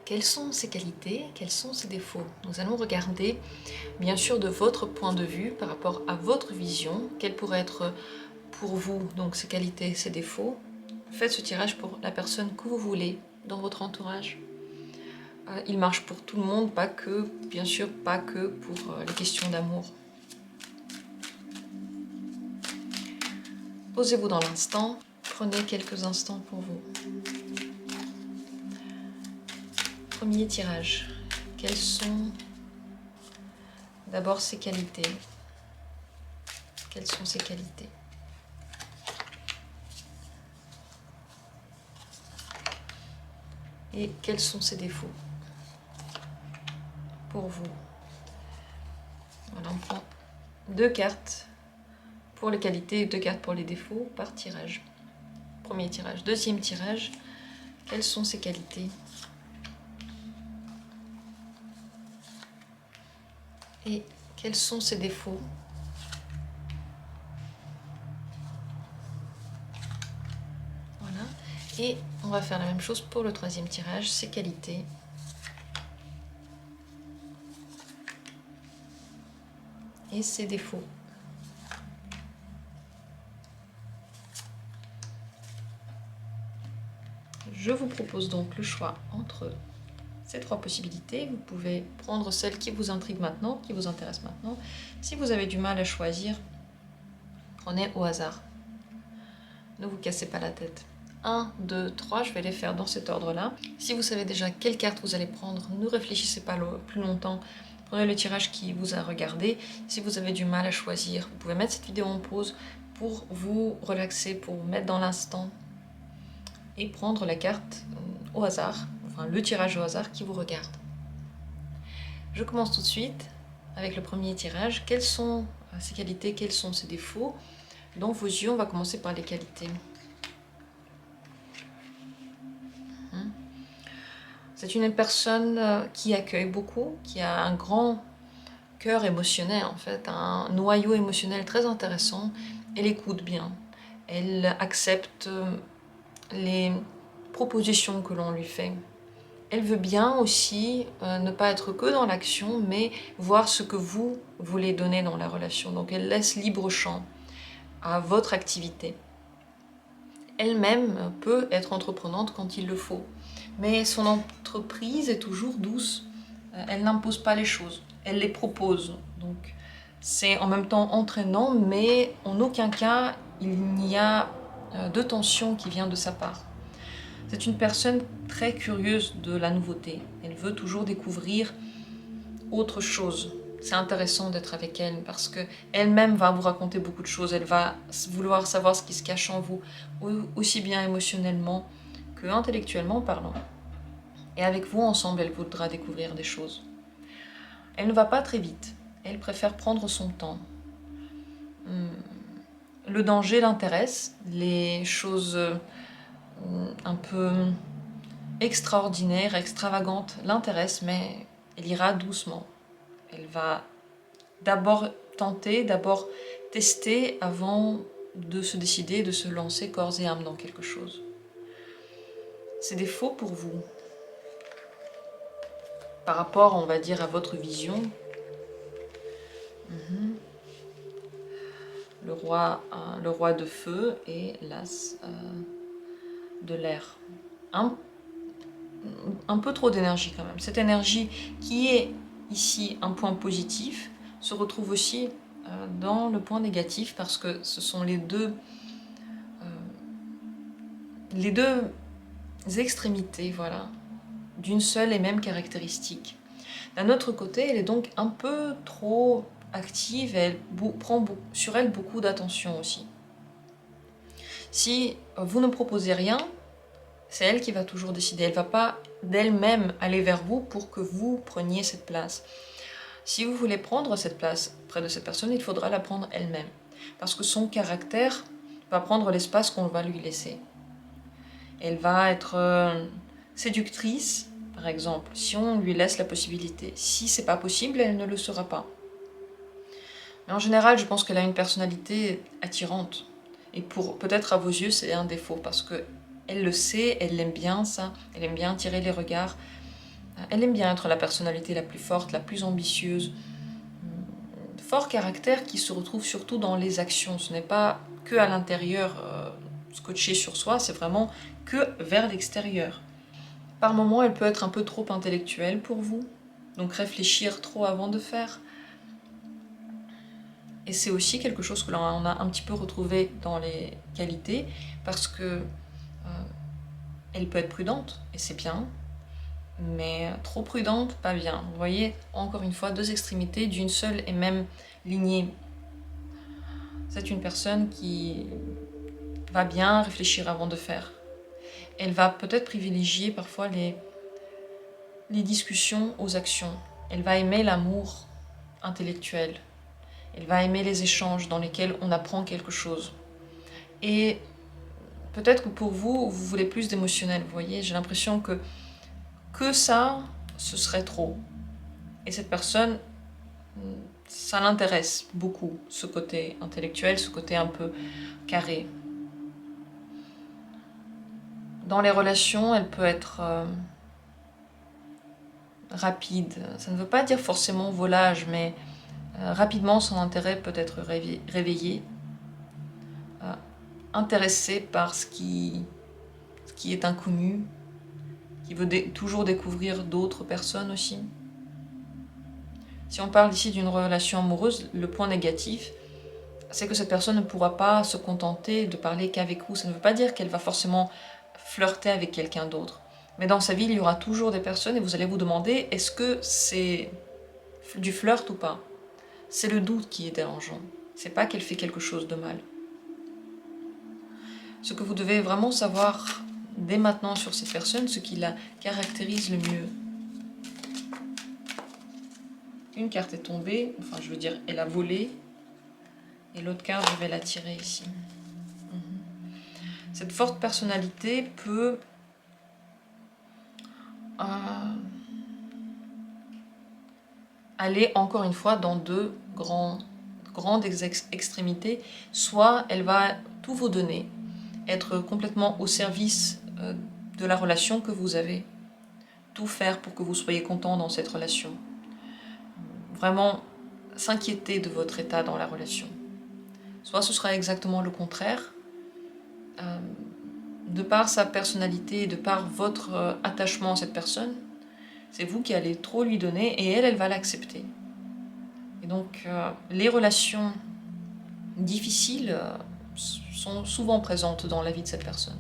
quelles sont ses qualités, quels sont ses défauts? Nous allons regarder, bien sûr, de votre point de vue, par rapport à votre vision, quelles pourraient être pour vous, donc ses qualités, ses défauts. Faites ce tirage pour la personne que vous voulez dans votre entourage. Il marche pour tout le monde, pas que, bien sûr, pas que pour les questions d'amour. Posez-vous dans l'instant, prenez quelques instants pour vous. Premier tirage. Quelles sont d'abord ses qualités? Quelles sont ses qualités? Et quels sont ses défauts pour vous? Voilà, on prend 2 cartes pour les qualités et 2 cartes pour les défauts par tirage. Premier tirage. Deuxième tirage. Quelles sont ses qualités? Et quels sont ses défauts? Voilà. Et on va faire la même chose pour le troisième tirage, ses qualités. Et ses défauts. Je vous propose donc le choix entre ces 3 possibilités. Vous pouvez prendre celle qui vous intrigue maintenant, qui vous intéresse maintenant. Si vous avez du mal à choisir, prenez au hasard. Ne vous cassez pas la tête. 1, 2, 3, je vais les faire dans cet ordre-là. Si vous savez déjà quelle carte vous allez prendre, ne réfléchissez pas plus longtemps. Prenez le tirage qui vous a regardé. Si vous avez du mal à choisir, vous pouvez mettre cette vidéo en pause pour vous relaxer, pour vous mettre dans l'instant et prendre la carte au hasard, enfin le tirage au hasard qui vous regarde. Je commence tout de suite avec le premier tirage. Quelles sont ses qualités, quels sont ses défauts? Dans vos yeux, on va commencer par les qualités. C'est une personne qui accueille beaucoup, qui a un grand cœur émotionnel en fait, un noyau émotionnel très intéressant. Elle écoute bien, elle accepte les propositions que l'on lui fait. Elle veut bien aussi ne pas être que dans l'action, mais voir ce que vous voulez donner dans la relation. Donc elle laisse libre champ à votre activité. Elle-même peut être entreprenante quand il le faut, mais son entreprise est toujours douce. Elle n'impose pas les choses, elle les propose. Donc c'est en même temps entraînant, mais en aucun cas il n'y a de tension qui vient de sa part. C'est une personne très curieuse de la nouveauté. Elle veut toujours découvrir autre chose. C'est intéressant d'être avec elle parce qu'elle-même va vous raconter beaucoup de choses. Elle va vouloir savoir ce qui se cache en vous, aussi bien émotionnellement que intellectuellement parlant. Et avec vous, ensemble, elle voudra découvrir des choses. Elle ne va pas très vite. Elle préfère prendre son temps. Le danger l'intéresse. Les choses un peu extraordinaires, extravagantes l'intéressent, mais elle ira doucement. Elle va d'abord tenter, d'abord tester avant de se décider, de se lancer corps et âme dans quelque chose. C'est des défauts pour vous. Par rapport, on va dire, à votre vision. Le roi de feu et l'as de l'air. Un peu trop d'énergie quand même. Cette énergie qui est ici un point positif se retrouve aussi dans le point négatif parce que ce sont les deux extrémités, voilà, d'une seule et même caractéristique. D'un autre côté, elle est donc un peu trop active et elle prend sur elle beaucoup d'attention aussi. Si vous ne proposez rien, c'est elle qui va toujours décider. Elle ne va pas d'elle-même aller vers vous pour que vous preniez cette place. Si vous voulez prendre cette place près de cette personne, il faudra la prendre elle-même. Parce que son caractère va prendre l'espace qu'on va lui laisser. Elle va être séductrice, par exemple, si on lui laisse la possibilité. Si c'est pas possible, elle ne le sera pas. Mais en général, je pense qu'elle a une personnalité attirante. Et peut-être à vos yeux, c'est un défaut, parce que elle le sait, elle aime bien ça, elle aime bien attirer les regards. Elle aime bien être la personnalité la plus forte, la plus ambitieuse. Fort caractère qui se retrouve surtout dans les actions. Ce n'est pas que à l'intérieur, scotché sur soi, c'est vraiment que vers l'extérieur. Par moments, elle peut être un peu trop intellectuelle pour vous, donc réfléchir trop avant de faire. Et c'est aussi quelque chose que l'on a un petit peu retrouvé dans les qualités, parce que elle peut être prudente, et c'est bien, mais trop prudente, pas bien. Vous voyez, encore une fois, deux extrémités d'une seule et même lignée. C'est une personne qui va bien réfléchir avant de faire. Elle va peut-être privilégier parfois les discussions aux actions. Elle va aimer l'amour intellectuel. Elle va aimer les échanges dans lesquels on apprend quelque chose. Et peut-être que pour vous, vous voulez plus d'émotionnel. Vous voyez, j'ai l'impression que ça, ce serait trop. Et cette personne, ça l'intéresse beaucoup, ce côté intellectuel, ce côté un peu carré. Dans les relations, elle peut être rapide. Ça ne veut pas dire forcément volage, mais rapidement son intérêt peut être réveillé, intéressé par ce qui est inconnu, qui veut toujours découvrir d'autres personnes aussi. Si on parle ici d'une relation amoureuse, le point négatif, c'est que cette personne ne pourra pas se contenter de parler qu'avec vous. Ça ne veut pas dire qu'elle va forcément flirter avec quelqu'un d'autre. Mais dans sa vie, il y aura toujours des personnes et vous allez vous demander, est-ce que c'est du flirt ou pas? C'est le doute qui est dérangeant. C'est pas qu'elle fait quelque chose de mal. Ce que vous devez vraiment savoir dès maintenant sur cette personne, ce qui la caractérise le mieux. Une carte est tombée, enfin je veux dire, elle a volé. Et l'autre carte, je vais la tirer ici. Cette forte personnalité peut aller encore une fois dans deux grandes extrémités. Soit elle va tout vous donner, être complètement au service de la relation que vous avez, tout faire pour que vous soyez content dans cette relation. Vraiment s'inquiéter de votre état dans la relation. Soit ce sera exactement le contraire, de par sa personnalité, de par votre attachement à cette personne, c'est vous qui allez trop lui donner et elle va l'accepter. Et donc les relations difficiles sont souvent présentes dans la vie de cette personne.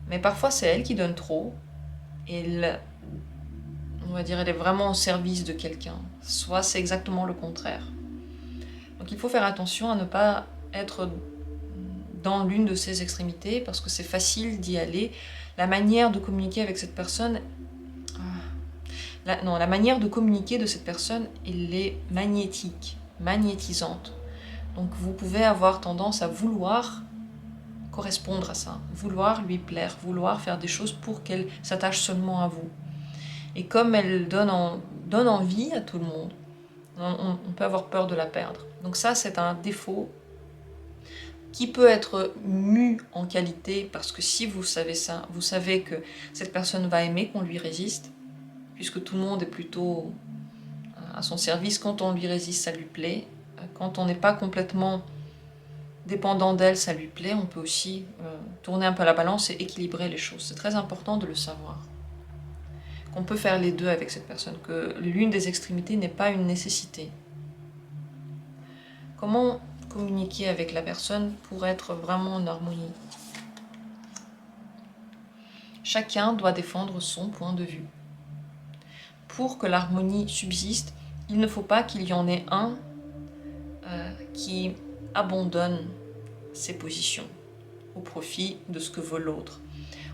Mais parfois c'est elle qui donne trop et on va dire elle est vraiment au service de quelqu'un. Soit c'est exactement le contraire. Donc il faut faire attention à ne pas être dans l'une de ces extrémités parce que c'est facile d'y aller. La manière de communiquer avec cette personne, la manière de communiquer de cette personne, elle est magnétique, magnétisante. Donc vous pouvez avoir tendance à vouloir correspondre à ça, vouloir lui plaire, vouloir faire des choses pour qu'elle s'attache seulement à vous. Et comme elle donne envie à tout le monde, on peut avoir peur de la perdre. Donc ça, c'est un défaut qui peut être mu en qualité, parce que si vous savez ça, vous savez que cette personne va aimer qu'on lui résiste, puisque tout le monde est plutôt à son service. Quand on lui résiste, ça lui plaît. Quand on n'est pas complètement dépendant d'elle, ça lui plaît. On peut aussi tourner un peu la balance et équilibrer les choses. C'est très important de le savoir. Qu'on peut faire les deux avec cette personne, que l'une des extrémités n'est pas une nécessité. Comment communiquer avec la personne pour être vraiment en harmonie? Chacun doit défendre son point de vue. Pour que l'harmonie subsiste, il ne faut pas qu'il y en ait un qui abandonne ses positions au profit de ce que veut l'autre.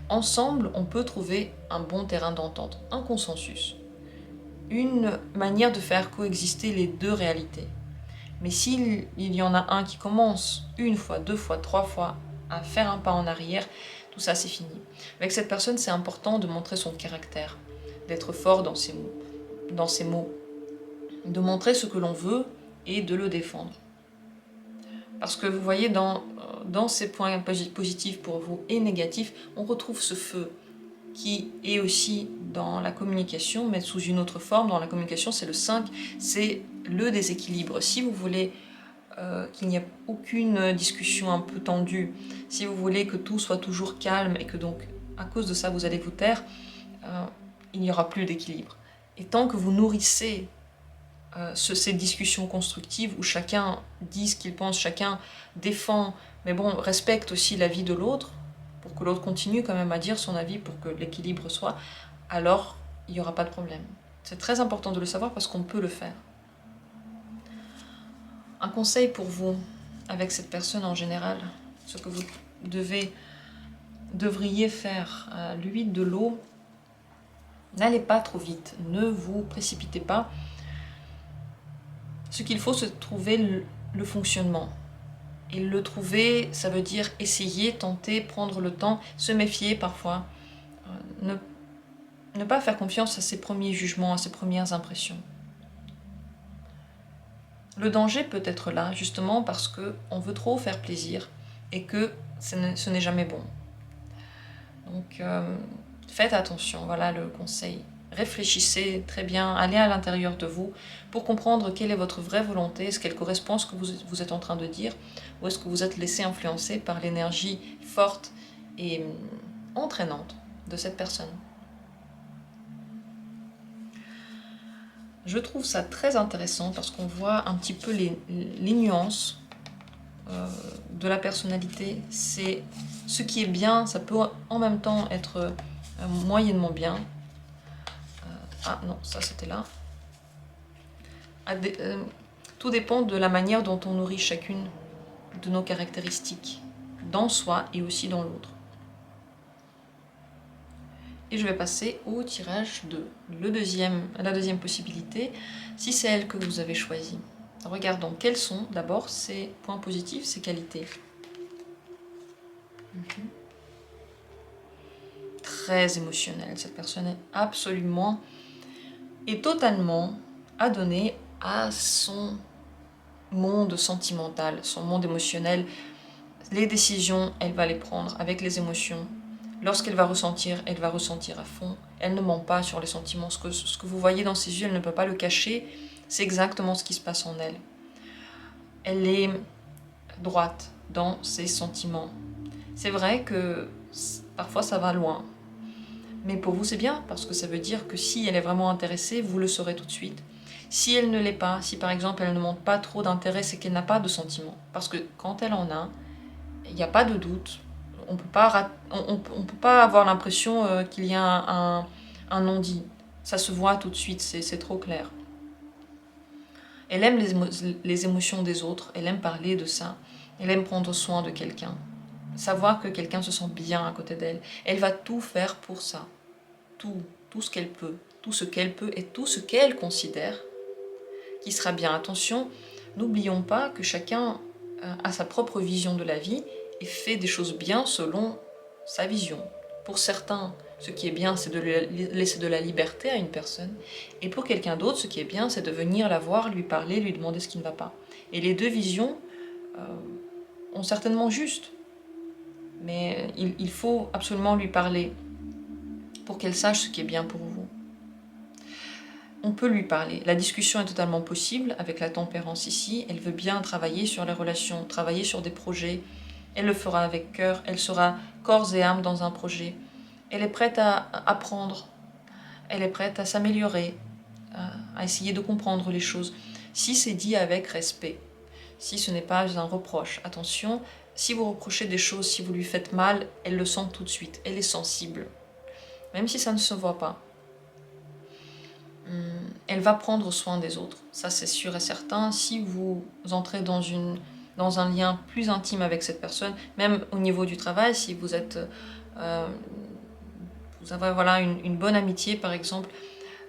Ensemble, on peut trouver un bon terrain d'entente, un consensus, une manière de faire coexister les deux réalités. Mais s'il y en a un qui commence une fois, deux fois, trois fois à faire un pas en arrière, tout ça c'est fini. Avec cette personne, c'est important de montrer son caractère, d'être fort dans ses mots, de montrer ce que l'on veut et de le défendre. Parce que vous voyez, dans ces points positifs pour vous et négatifs, on retrouve ce feu qui est aussi dans la communication, mais sous une autre forme. Dans la communication, c'est le 5, c'est le déséquilibre. Si vous voulez qu'il n'y ait aucune discussion un peu tendue, si vous voulez que tout soit toujours calme et que donc à cause de ça vous allez vous taire, il n'y aura plus d'équilibre. Et tant que vous nourrissez ces discussions constructives où chacun dit ce qu'il pense, chacun défend, mais bon, respecte aussi l'avis de l'autre, pour que l'autre continue quand même à dire son avis pour que l'équilibre soit, alors il n'y aura pas de problème. C'est très important de le savoir parce qu'on peut le faire. Un conseil pour vous, avec cette personne en général, ce que vous devriez faire à l'huile de l'eau, n'allez pas trop vite, ne vous précipitez pas. Ce qu'il faut, c'est trouver le fonctionnement. Et le trouver, ça veut dire essayer, tenter, prendre le temps, se méfier parfois, ne pas faire confiance à ses premiers jugements, à ses premières impressions. Le danger peut être là, justement, parce qu'on veut trop faire plaisir et que ce n'est jamais bon. Donc, faites attention, voilà le conseil. Réfléchissez très bien, allez à l'intérieur de vous pour comprendre quelle est votre vraie volonté, est-ce qu'elle correspond à ce que vous êtes en train de dire, ou est-ce que vous êtes laissé influencer par l'énergie forte et entraînante de cette personne. Je trouve ça très intéressant parce qu'on voit un petit peu les nuances de la personnalité. C'est ce qui est bien, ça peut en même temps être moyennement bien. Ah non, ça c'était là. Tout dépend de la manière dont on nourrit chacune de nos caractéristiques, dans soi et aussi dans l'autre. Et je vais passer au tirage 2. La deuxième possibilité, si c'est elle que vous avez choisie. Regardons quels sont d'abord ses points positifs, ses qualités. Très émotionnelle, cette personne est absolument et totalement adonnée à son monde sentimental, son monde émotionnel. Les décisions, elle va les prendre avec les émotions. Lorsqu'elle va ressentir, elle va ressentir à fond. Elle ne ment pas sur les sentiments. Ce que vous voyez dans ses yeux, elle ne peut pas le cacher. C'est exactement ce qui se passe en elle. Elle est droite dans ses sentiments. C'est vrai que parfois ça va loin. Mais pour vous, c'est bien, parce que ça veut dire que si elle est vraiment intéressée, vous le saurez tout de suite. Si elle ne l'est pas, si par exemple elle ne montre pas trop d'intérêt, c'est qu'elle n'a pas de sentiments. Parce que quand elle en a, il n'y a pas de doute. On peut pas avoir l'impression qu'il y a un non-dit. Ça se voit tout de suite, c'est trop clair. Elle aime les émotions des autres, elle aime parler de ça, elle aime prendre soin de quelqu'un. Savoir que quelqu'un se sent bien à côté d'elle. Elle va tout faire pour ça. Tout ce qu'elle peut. Tout ce qu'elle peut et tout ce qu'elle considère qui sera bien. Attention, n'oublions pas que chacun a sa propre vision de la vie et fait des choses bien selon sa vision. Pour certains, ce qui est bien, c'est de laisser de la liberté à une personne. Et pour quelqu'un d'autre, ce qui est bien, c'est de venir la voir, lui parler, lui demander ce qui ne va pas. Et les deux visions ont certainement juste. Mais il faut absolument lui parler pour qu'elle sache ce qui est bien pour vous. On peut lui parler. La discussion est totalement possible avec la tempérance ici. Elle veut bien travailler sur les relations, travailler sur des projets. Elle le fera avec cœur. Elle sera corps et âme dans un projet. Elle est prête à apprendre. Elle est prête à s'améliorer, à essayer de comprendre les choses. Si c'est dit avec respect, si ce n'est pas un reproche. Attention, si vous reprochez des choses, si vous lui faites mal, elle le sent tout de suite. Elle est sensible. Même si ça ne se voit pas. Elle va prendre soin des autres, ça c'est sûr et certain. Si vous entrez dans un lien plus intime avec cette personne, même au niveau du travail, si vous êtes, vous avez voilà, une bonne amitié par exemple,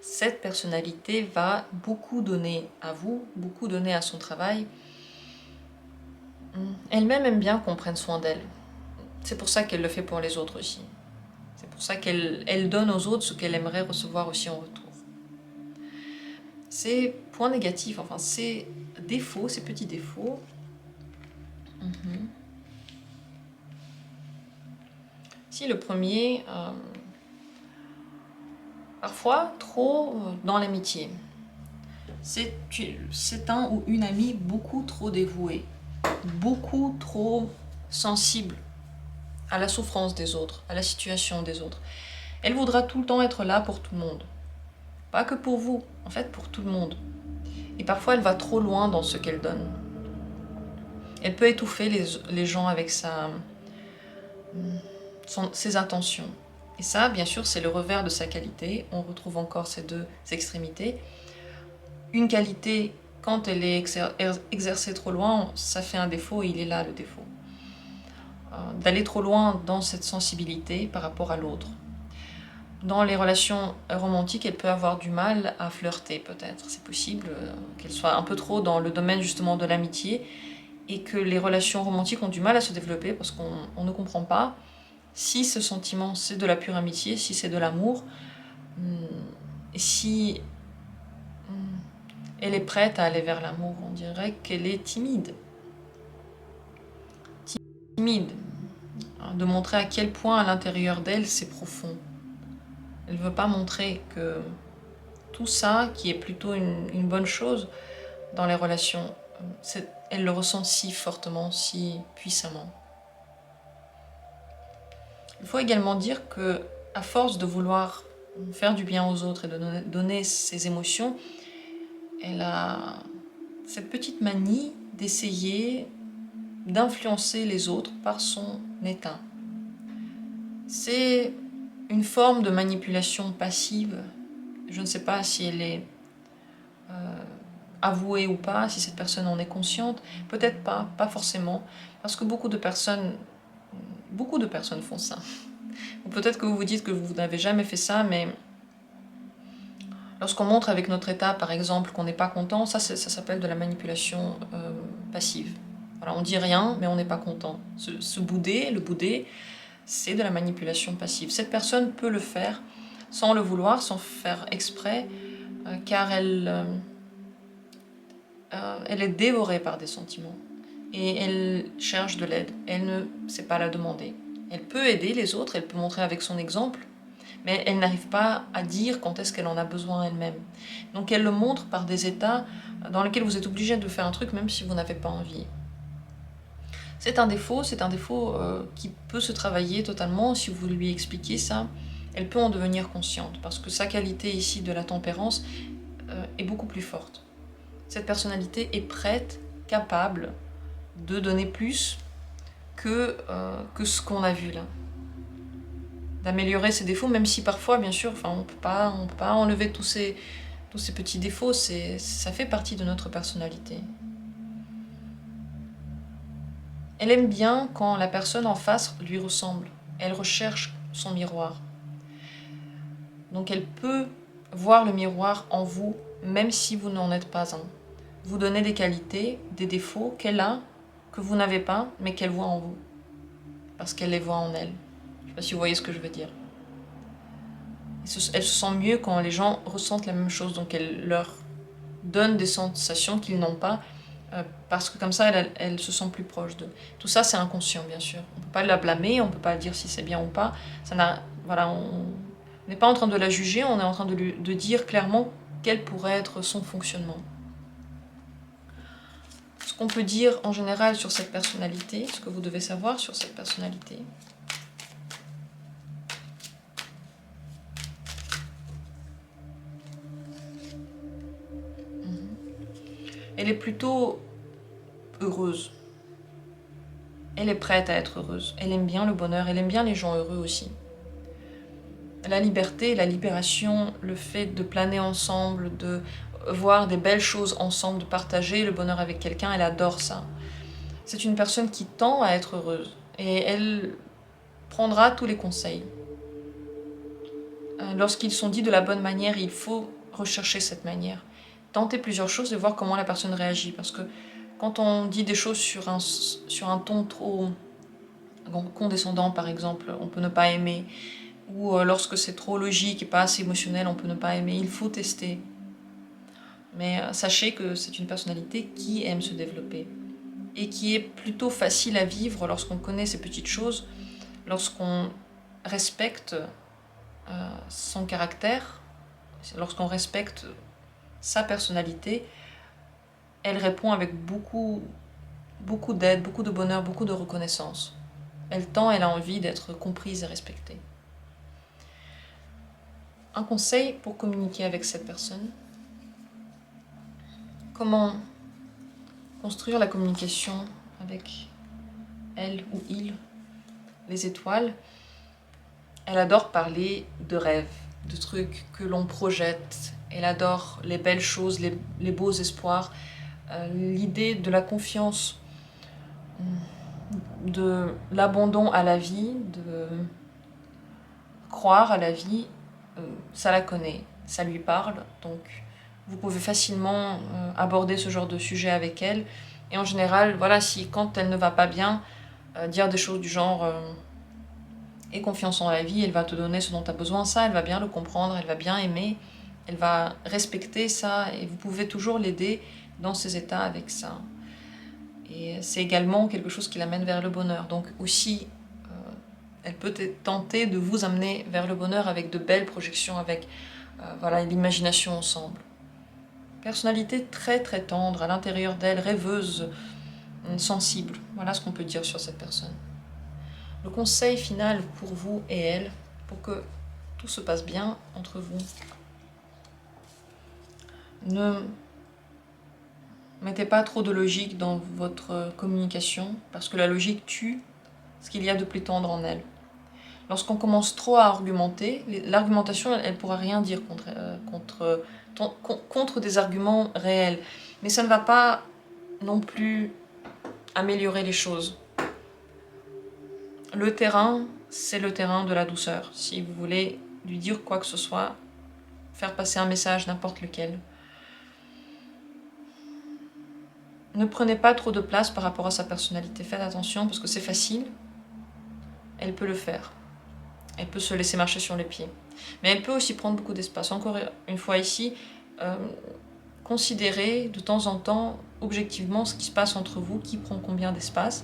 cette personnalité va beaucoup donner à vous, beaucoup donner à son travail. Elle-même aime bien qu'on prenne soin d'elle. C'est pour ça qu'elle le fait pour les autres aussi. C'est pour ça qu'elle donne aux autres ce qu'elle aimerait recevoir aussi en retour. Ces points négatifs, enfin ces défauts, ces petits défauts. Si le premier, Parfois, trop dans l'amitié. C'est un ou une amie beaucoup trop dévouée, beaucoup trop sensible à la souffrance des autres, à la situation des autres. Elle voudra tout le temps être là pour tout le monde. Pas que pour vous, en fait pour tout le monde. Et parfois elle va trop loin dans ce qu'elle donne. Elle peut étouffer les gens avec ses intentions. Et ça, bien sûr, c'est le revers de sa qualité. On retrouve encore ces deux extrémités. Une qualité, quand elle est exercée trop loin, ça fait un défaut et il est là le défaut. D'aller trop loin dans cette sensibilité par rapport à l'autre. Dans les relations romantiques, elle peut avoir du mal à flirter peut-être. C'est possible qu'elle soit un peu trop dans le domaine justement de l'amitié et que les relations romantiques ont du mal à se développer parce qu'on ne comprend pas si ce sentiment c'est de la pure amitié, si c'est de l'amour, et si elle est prête à aller vers l'amour. On dirait qu'elle est timide. Timide, de montrer à quel point à l'intérieur d'elle c'est profond. Elle ne veut pas montrer que tout ça, qui est plutôt une bonne chose dans les relations, elle le ressent si fortement, si puissamment. Il faut également dire que, à force de vouloir faire du bien aux autres et de donner ses émotions, elle a cette petite manie d'essayer d'influencer les autres par son état. C'est une forme de manipulation passive. Je ne sais pas si elle est avouée ou pas, si cette personne en est consciente. Peut-être pas forcément, parce que beaucoup de personnes font ça. Ou peut-être que vous vous dites que vous n'avez jamais fait ça, mais lorsqu'on montre avec notre état, par exemple, qu'on n'est pas content, ça s'appelle de la manipulation passive. Voilà, on dit rien, mais on n'est pas content. Le bouder, c'est de la manipulation passive. Cette personne peut le faire sans le vouloir, sans faire exprès, car elle est dévorée par des sentiments. Et elle cherche de l'aide. Elle ne sait pas la demander. Elle peut aider les autres, elle peut montrer avec son exemple, mais elle n'arrive pas à dire quand est-ce qu'elle en a besoin elle-même. Donc elle le montre par des états dans lesquels vous êtes obligé de faire un truc même si vous n'avez pas envie. C'est un défaut qui peut se travailler totalement si vous lui expliquez ça. Elle peut en devenir consciente parce que sa qualité ici de la tempérance est beaucoup plus forte. Cette personnalité est prête, capable de donner plus que ce qu'on a vu là. D'améliorer ses défauts, même si parfois, bien sûr, on peut pas enlever tous ces petits défauts, ça fait partie de notre personnalité. Elle aime bien quand la personne en face lui ressemble. Elle recherche son miroir. Donc elle peut voir le miroir en vous, même si vous n'en êtes pas un. Vous donnez des qualités, des défauts qu'elle a, que vous n'avez pas, mais qu'elle voit en vous. Parce qu'elle les voit en elle. Je ne sais pas si vous voyez ce que je veux dire. Elle se sent mieux quand les gens ressentent la même chose, donc elle leur donne des sensations qu'ils n'ont pas, parce que comme ça, elle se sent plus proche d'eux. Tout ça, c'est inconscient, bien sûr. On ne peut pas la blâmer, on ne peut pas dire si c'est bien ou pas. On n'est pas en train de la juger, on est en train de dire clairement quel pourrait être son fonctionnement. Ce qu'on peut dire en général sur cette personnalité, ce que vous devez savoir sur cette personnalité. Elle est plutôt heureuse. Elle est prête à être heureuse. Elle aime bien le bonheur, elle aime bien les gens heureux aussi. La liberté, la libération, le fait de planer ensemble, de voir des belles choses ensemble, de partager le bonheur avec quelqu'un, elle adore ça. C'est une personne qui tend à être heureuse et elle prendra tous les conseils. Lorsqu'ils sont dits de la bonne manière, il faut rechercher cette manière. Tenter plusieurs choses et voir comment la personne réagit. Parce que quand on dit des choses sur un ton trop condescendant, par exemple, on peut ne pas aimer. Ou lorsque c'est trop logique et pas assez émotionnel, on peut ne pas aimer. Il faut tester. Mais sachez que c'est une personnalité qui aime se développer. Et qui est plutôt facile à vivre lorsqu'on connaît ces petites choses, lorsqu'on respecte son caractère, lorsqu'on respecte sa personnalité, elle répond avec beaucoup d'aide, beaucoup de bonheur, beaucoup de reconnaissance. Elle a envie d'être comprise et respectée. Un conseil pour communiquer avec cette personne. Comment construire la communication avec elle ou il, les étoiles. Elle adore parler de rêves, de trucs que l'on projette. Elle adore les belles choses, les beaux espoirs, l'idée de la confiance, de l'abandon à la vie, de croire à la vie. Ça la connaît, ça lui parle, donc vous pouvez facilement aborder ce genre de sujet avec elle. Et en général, voilà, si quand elle ne va pas bien, dire des choses du genre aie confiance en la vie, elle va te donner ce dont tu as besoin, ça, elle va bien le comprendre, elle va bien aimer, elle va respecter ça, et vous pouvez toujours l'aider dans ces états avec ça. Et c'est également quelque chose qui l'amène vers le bonheur. Donc aussi, elle peut tenter de vous amener vers le bonheur avec de belles projections, avec voilà, l'imagination ensemble. Personnalité très très tendre, à l'intérieur d'elle, rêveuse, sensible. Voilà ce qu'on peut dire sur cette personne. Le conseil final pour vous et elle, pour que tout se passe bien entre vous, ne mettez pas trop de logique dans votre communication, parce que la logique tue ce qu'il y a de plus tendre en elle. Lorsqu'on commence trop à argumenter, l'argumentation, elle ne pourra rien dire contre des arguments réels. Mais ça ne va pas non plus améliorer les choses. Le terrain, c'est le terrain de la douceur. Si vous voulez lui dire quoi que ce soit, faire passer un message, n'importe lequel, ne prenez pas trop de place par rapport à sa personnalité. Faites attention parce que c'est facile. Elle peut le faire. Elle peut se laisser marcher sur les pieds. Mais elle peut aussi prendre beaucoup d'espace. Encore une fois ici, considérez de temps en temps, objectivement, ce qui se passe entre vous, qui prend combien d'espace.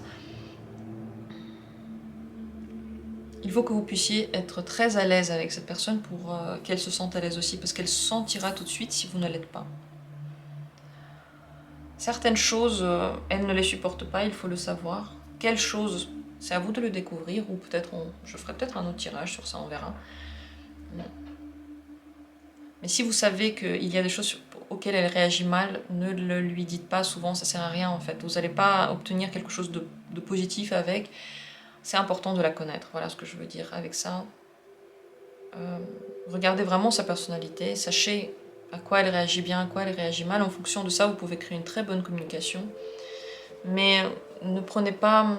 Il faut que vous puissiez être très à l'aise avec cette personne pour qu'elle se sente à l'aise aussi, parce qu'elle se sentira tout de suite si vous ne l'êtes pas. Certaines choses, elle ne les supporte pas, il faut le savoir. Quelles choses, c'est à vous de le découvrir, ou peut-être je ferai peut-être un autre tirage sur ça, on verra. Mais si vous savez qu'il y a des choses auxquelles elle réagit mal, ne le lui dites pas souvent, ça sert à rien en fait. Vous n'allez pas obtenir quelque chose de positif avec. C'est important de la connaître, voilà ce que je veux dire avec ça. Regardez vraiment sa personnalité, sachez à quoi elle réagit bien, à quoi elle réagit mal. En fonction de ça, vous pouvez créer une très bonne communication. Mais ne prenez pas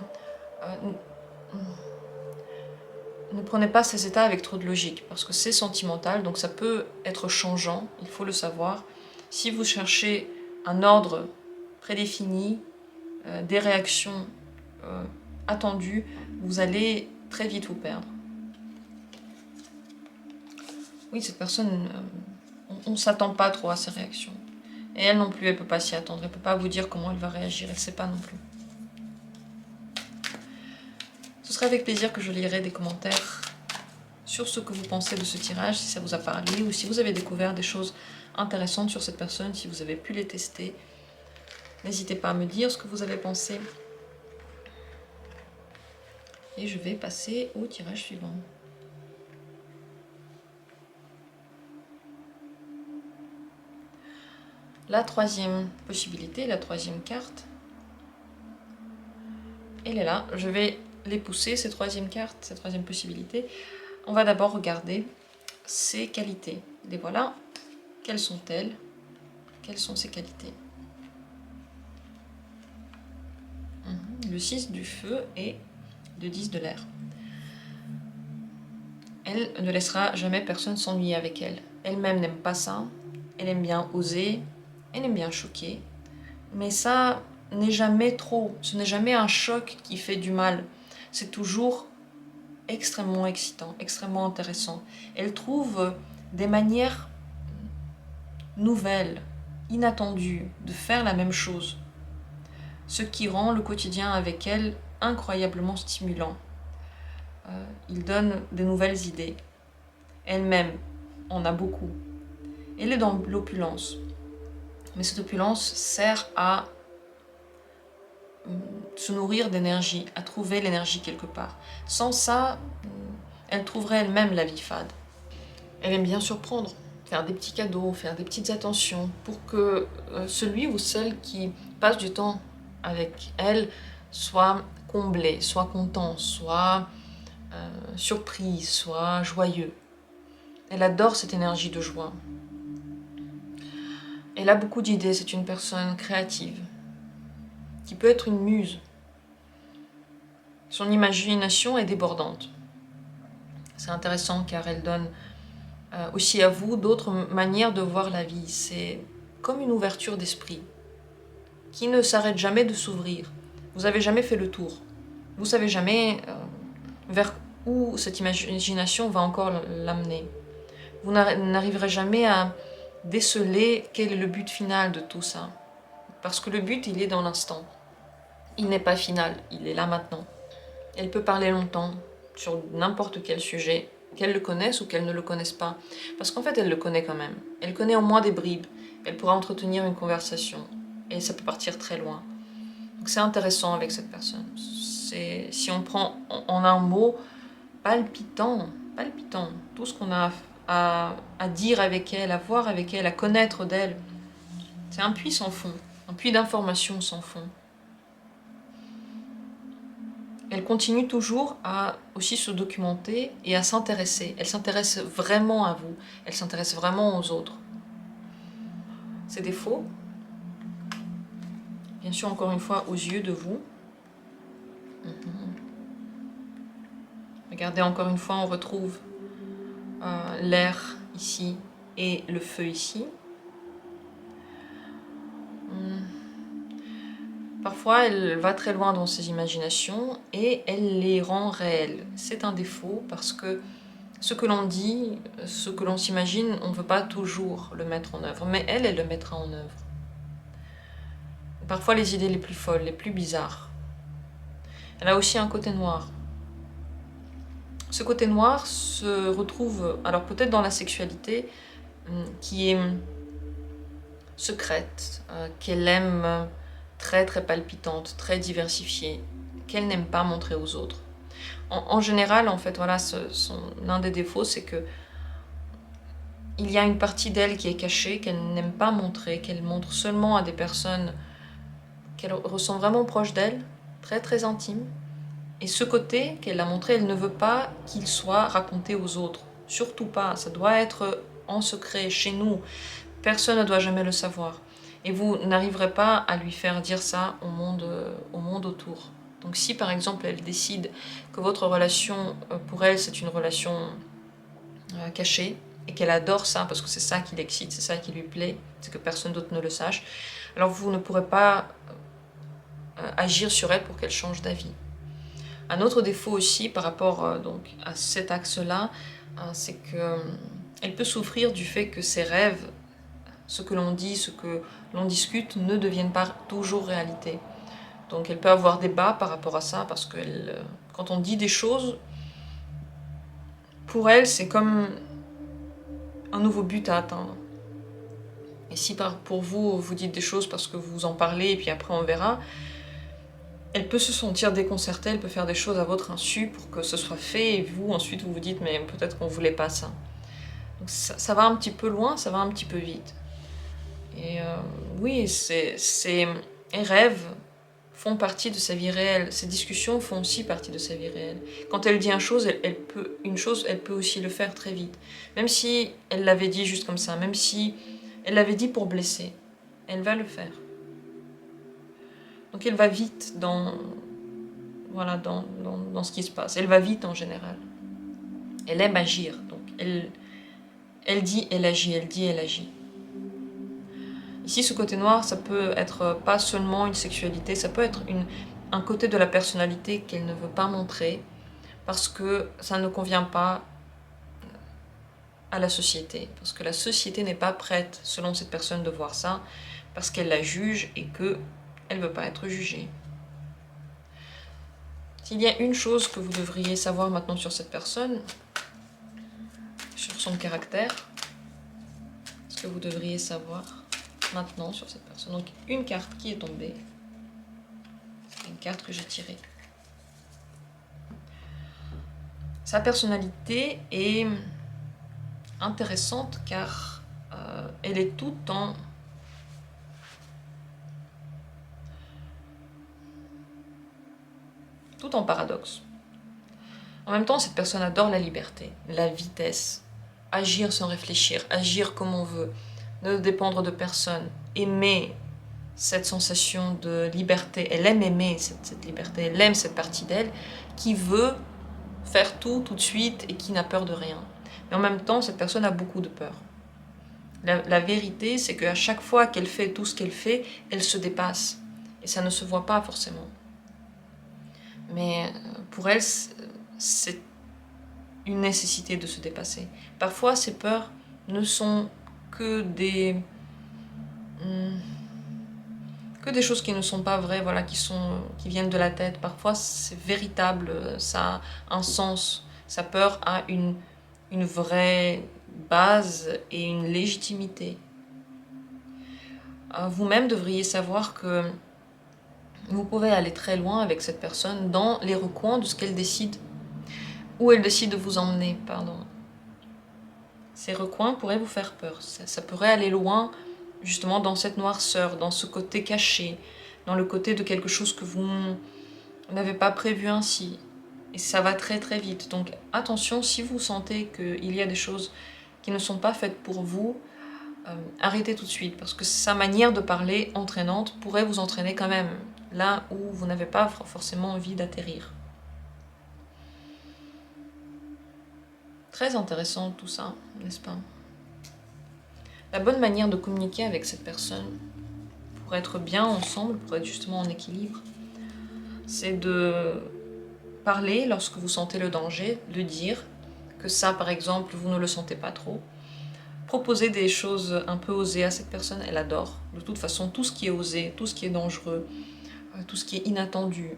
ces états avec trop de logique, parce que c'est sentimental, donc ça peut être changeant, il faut le savoir. Si vous cherchez un ordre prédéfini, des réactions attendues, vous allez très vite vous perdre. Oui, cette personne, on ne s'attend pas trop à ses réactions. Et elle non plus, elle ne peut pas s'y attendre, elle ne peut pas vous dire comment elle va réagir, elle ne sait pas non plus. Ce serait avec plaisir que je lirai des commentaires sur ce que vous pensez de ce tirage, si ça vous a parlé, ou si vous avez découvert des choses intéressantes sur cette personne, si vous avez pu les tester. N'hésitez pas à me dire ce que vous avez pensé. Et je vais passer au tirage suivant. La troisième possibilité, la troisième carte, elle est là. Je vais les pousser, ces troisièmes cartes, cette troisième possibilité. On va d'abord regarder ses qualités. Les voilà. Quelles sont-elles? Quelles sont ses qualités? Le 6 du feu et le 10 de l'air. Elle ne laissera jamais personne s'ennuyer avec elle. Elle-même n'aime pas ça. Elle aime bien oser. Elle aime bien choquer. Mais ça n'est jamais trop. Ce n'est jamais un choc qui fait du mal. C'est toujours extrêmement excitant, extrêmement intéressant. Elle trouve des manières nouvelles, inattendues, de faire la même chose. Ce qui rend le quotidien avec elle incroyablement stimulant. Il donne des nouvelles idées. Elle-même en a beaucoup. Elle est dans l'opulence. Mais cette opulence sert à se nourrir d'énergie, à trouver l'énergie quelque part. Sans ça, elle trouverait elle-même la vie fade. Elle aime bien surprendre, faire des petits cadeaux, faire des petites attentions pour que celui ou celle qui passe du temps avec elle soit comblé, soit content, soit surpris, soit joyeux. Elle adore cette énergie de joie. Elle a beaucoup d'idées, c'est une personne créative, qui peut être une muse. Son imagination est débordante. C'est intéressant car elle donne aussi à vous d'autres manières de voir la vie. C'est comme une ouverture d'esprit qui ne s'arrête jamais de s'ouvrir. Vous n'avez jamais fait le tour. Vous ne savez jamais vers où cette imagination va encore l'amener. Vous n'arriverez jamais à déceler quel est le but final de tout ça. Parce que le but, il est dans l'instant. Il n'est pas final, il est là maintenant. Elle peut parler longtemps sur n'importe quel sujet, qu'elle le connaisse ou qu'elle ne le connaisse pas. Parce qu'en fait, elle le connaît quand même. Elle connaît au moins des bribes. Elle pourra entretenir une conversation. Et ça peut partir très loin. Donc c'est intéressant avec cette personne. Si on prend en un mot, palpitant, palpitant. Tout ce qu'on a à dire avec elle, à voir avec elle, à connaître d'elle. C'est un puits sans fond, un puits d'informations sans fond. Elle continue toujours à aussi se documenter et à s'intéresser. Elle s'intéresse vraiment à vous. Elle s'intéresse vraiment aux autres. Ses défauts, bien sûr, encore une fois, aux yeux de vous. Regardez, encore une fois, on retrouve l'air ici et le feu ici. Parfois, elle va très loin dans ses imaginations et elle les rend réelles. C'est un défaut parce que ce que l'on dit, ce que l'on s'imagine, on ne veut pas toujours le mettre en œuvre. Mais elle le mettra en œuvre. Parfois, les idées les plus folles, les plus bizarres. Elle a aussi un côté noir. Ce côté noir se retrouve, alors peut-être dans la sexualité, qui est secrète, qu'elle aime très très palpitante, très diversifiée, qu'elle n'aime pas montrer aux autres. En général, en fait, voilà, l'un des défauts, c'est que il y a une partie d'elle qui est cachée, qu'elle n'aime pas montrer, qu'elle montre seulement à des personnes qu'elle ressent vraiment proches d'elle, très très intimes. Et ce côté qu'elle a montré, elle ne veut pas qu'il soit raconté aux autres. Surtout pas, ça doit être en secret, chez nous. Personne ne doit jamais le savoir. Et vous n'arriverez pas à lui faire dire ça au monde autour. Donc si par exemple elle décide que votre relation, pour elle, c'est une relation cachée, et qu'elle adore ça, parce que c'est ça qui l'excite, c'est ça qui lui plaît, c'est que personne d'autre ne le sache, alors vous ne pourrez pas agir sur elle pour qu'elle change d'avis. Un autre défaut aussi par rapport donc, à cet axe-là, c'est qu'elle peut souffrir du fait que ses rêves, ce que l'on dit, ce que l'on discute, ne deviennent pas toujours réalité. Donc elle peut avoir des bas par rapport à ça, parce que quand on dit des choses, pour elle, c'est comme un nouveau but à atteindre. Et si pour vous, vous dites des choses parce que vous en parlez, et puis après on verra, elle peut se sentir déconcertée, elle peut faire des choses à votre insu pour que ce soit fait, et vous, ensuite, vous vous dites, mais peut-être qu'on voulait pas ça. Donc ça va un petit peu loin, ça va un petit peu vite. Et oui, ces rêves font partie de sa vie réelle. Ces discussions font aussi partie de sa vie réelle. Quand elle dit une chose, elle peut aussi le faire très vite. Même si elle l'avait dit juste comme ça, même si elle l'avait dit pour blesser, elle va le faire. Donc elle va vite dans ce qui se passe. Elle va vite en général. Elle aime agir. Donc elle dit, elle agit, elle dit, elle agit. Ici, ce côté noir, ça peut être pas seulement une sexualité, ça peut être un côté de la personnalité qu'elle ne veut pas montrer parce que ça ne convient pas à la société. Parce que la société n'est pas prête, selon cette personne, de voir ça, parce qu'elle la juge et qu'elle ne veut pas être jugée. S'il y a une chose que vous devriez savoir maintenant sur cette personne, sur son caractère, parce que vous devriez savoir maintenant sur cette personne? Donc une carte qui est tombée, une carte que j'ai tirée. Sa personnalité est intéressante car elle est tout en paradoxe. En même temps, cette personne adore la liberté, la vitesse, agir sans réfléchir, agir comme on veut, ne dépendre de personne, aimer cette sensation de liberté. Elle aime aimer cette liberté, elle aime cette partie d'elle qui veut faire tout de suite et qui n'a peur de rien. Mais en même temps, cette personne a beaucoup de peur. La vérité, c'est qu'à chaque fois qu'elle fait tout ce qu'elle fait, elle se dépasse. Et ça ne se voit pas forcément. Mais pour elle, c'est une nécessité de se dépasser. Parfois, ces peurs ne sont que des choses qui ne sont pas vraies, voilà, qui viennent de la tête. Parfois, c'est véritable, ça a un sens. Sa peur a une vraie base et une légitimité. Vous-même devriez savoir que vous pouvez aller très loin avec cette personne dans les recoins de ce qu'elle décide, où elle décide de vous emmener, pardon. Ces recoins pourraient vous faire peur. Ça pourrait aller loin, justement, dans cette noirceur, dans ce côté caché, dans le côté de quelque chose que vous n'avez pas prévu ainsi. Et ça va très très vite. Donc attention, si vous sentez qu'il y a des choses qui ne sont pas faites pour vous, arrêtez tout de suite. Parce que sa manière de parler entraînante pourrait vous entraîner quand même là où vous n'avez pas forcément envie d'atterrir. Très intéressant tout ça, n'est-ce pas? La bonne manière de communiquer avec cette personne, pour être bien ensemble, pour être justement en équilibre, c'est de parler lorsque vous sentez le danger, de dire que ça, par exemple, vous ne le sentez pas trop. Proposer des choses un peu osées à cette personne, elle adore. De toute façon, tout ce qui est osé, tout ce qui est dangereux, tout ce qui est inattendu,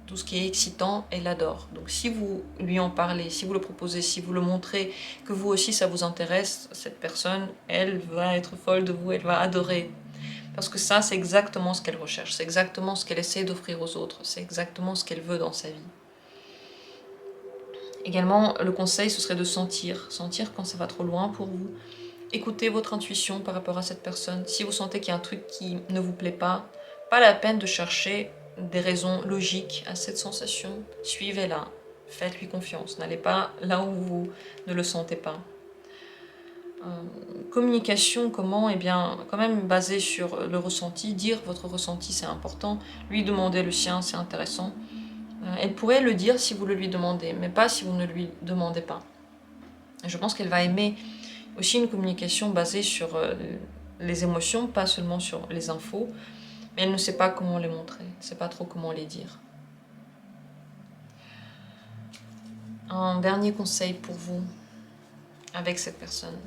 tout ce qui est excitant, elle adore. Donc si vous lui en parlez, si vous le proposez, si vous le montrez, que vous aussi ça vous intéresse, cette personne, elle va être folle de vous, elle va adorer. Parce que ça, c'est exactement ce qu'elle recherche, c'est exactement ce qu'elle essaie d'offrir aux autres, c'est exactement ce qu'elle veut dans sa vie. Également, le conseil, ce serait de sentir quand ça va trop loin pour vous. Écoutez votre intuition par rapport à cette personne. Si vous sentez qu'il y a un truc qui ne vous plaît pas la peine de chercher des raisons logiques à cette sensation. Suivez-la, faites-lui confiance. N'allez pas là où vous ne le sentez pas. Communication, comment? Eh bien, quand même basée sur le ressenti. Dire votre ressenti, c'est important. Lui demander le sien, c'est intéressant. Elle pourrait le dire si vous le lui demandez, mais pas si vous ne lui demandez pas. Et je pense qu'elle va aimer aussi une communication basée sur les émotions, pas seulement sur les infos, mais elle ne sait pas comment les montrer, elle ne sait pas trop comment les dire. Un dernier conseil pour vous avec cette personne.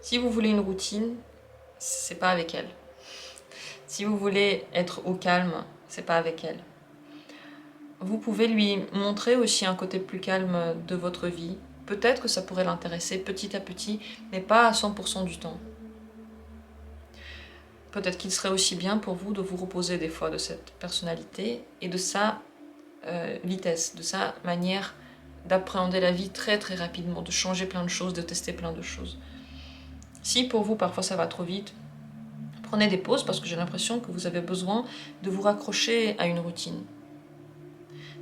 Si vous voulez une routine, c'est pas avec elle. Si vous voulez être au calme, c'est pas avec elle. Vous pouvez lui montrer aussi un côté plus calme de votre vie. Peut-être que ça pourrait l'intéresser petit à petit, mais pas à 100% du temps. Peut-être qu'il serait aussi bien pour vous de vous reposer des fois de cette personnalité et de sa vitesse, de sa manière d'appréhender la vie très très rapidement, de changer plein de choses, de tester plein de choses. Si pour vous parfois ça va trop vite, prenez des pauses parce que j'ai l'impression que vous avez besoin de vous raccrocher à une routine.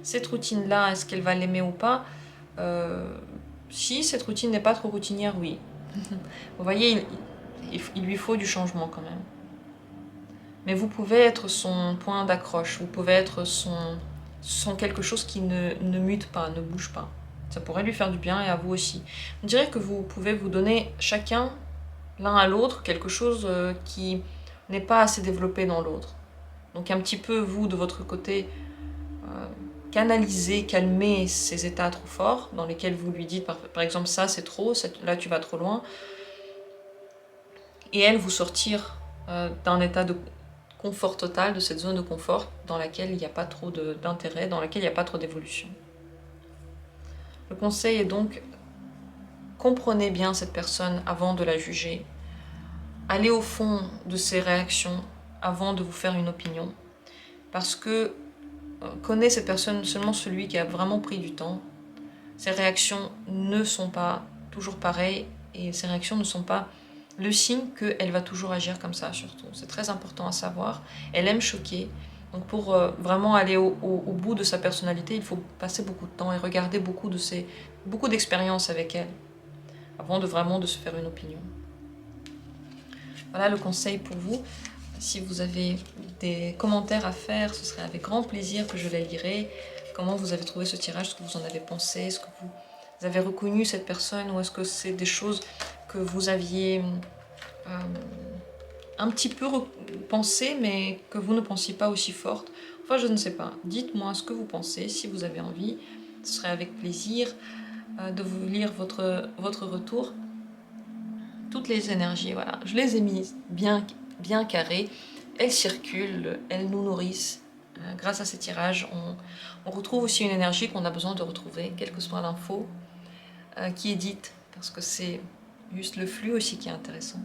Cette routine-là, est-ce qu'elle va l'aimer ou pas? Si cette routine n'est pas trop routinière, oui. Vous voyez, il lui faut du changement quand même. Mais vous pouvez être son point d'accroche, vous pouvez être son quelque chose qui ne mute pas, ne bouge pas. Ça pourrait lui faire du bien et à vous aussi. On dirait que vous pouvez vous donner chacun, l'un à l'autre, quelque chose qui n'est pas assez développé dans l'autre. Donc un petit peu, vous, de votre côté, canaliser, calmer ces états trop forts, dans lesquels vous lui dites, par exemple, ça c'est trop, là tu vas trop loin, et elle vous sortir d'un état de confort total, de cette zone de confort dans laquelle il n'y a pas trop d'intérêt, dans laquelle il n'y a pas trop d'évolution. Le conseil est donc comprenez bien cette personne avant de la juger. Allez au fond de ses réactions avant de vous faire une opinion. Parce que connaît cette personne seulement celui qui a vraiment pris du temps. Ses réactions ne sont pas toujours pareilles et ses réactions ne sont pas le signe qu'elle va toujours agir comme ça, surtout. C'est très important à savoir. Elle aime choquer. Donc pour vraiment aller au bout de sa personnalité, il faut passer beaucoup de temps et regarder beaucoup d'expériences avec elle avant de vraiment de se faire une opinion. Voilà le conseil pour vous. Si vous avez des commentaires à faire, ce serait avec grand plaisir que je les lirai. Comment vous avez trouvé ce tirage, ce que vous en avez pensé, est-ce que vous avez reconnu cette personne ou est-ce que c'est des choses que vous aviez un petit peu pensées mais que vous ne pensiez pas aussi fortes. Enfin, je ne sais pas. Dites-moi ce que vous pensez, si vous avez envie. Ce serait avec plaisir de vous lire votre retour. Toutes les énergies, voilà, je les ai mises bien carrées. Elles circulent, elles nous nourrissent. Grâce à ces tirages, on retrouve aussi une énergie qu'on a besoin de retrouver, quelle que soit l'info qui est dite, parce que c'est juste le flux aussi qui est intéressant.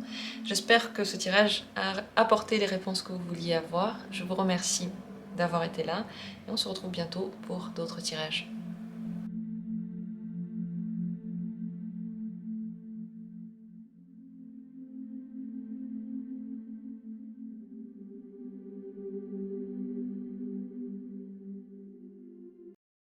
J'espère que ce tirage a apporté les réponses que vous vouliez avoir. Je vous remercie d'avoir été là et on se retrouve bientôt pour d'autres tirages.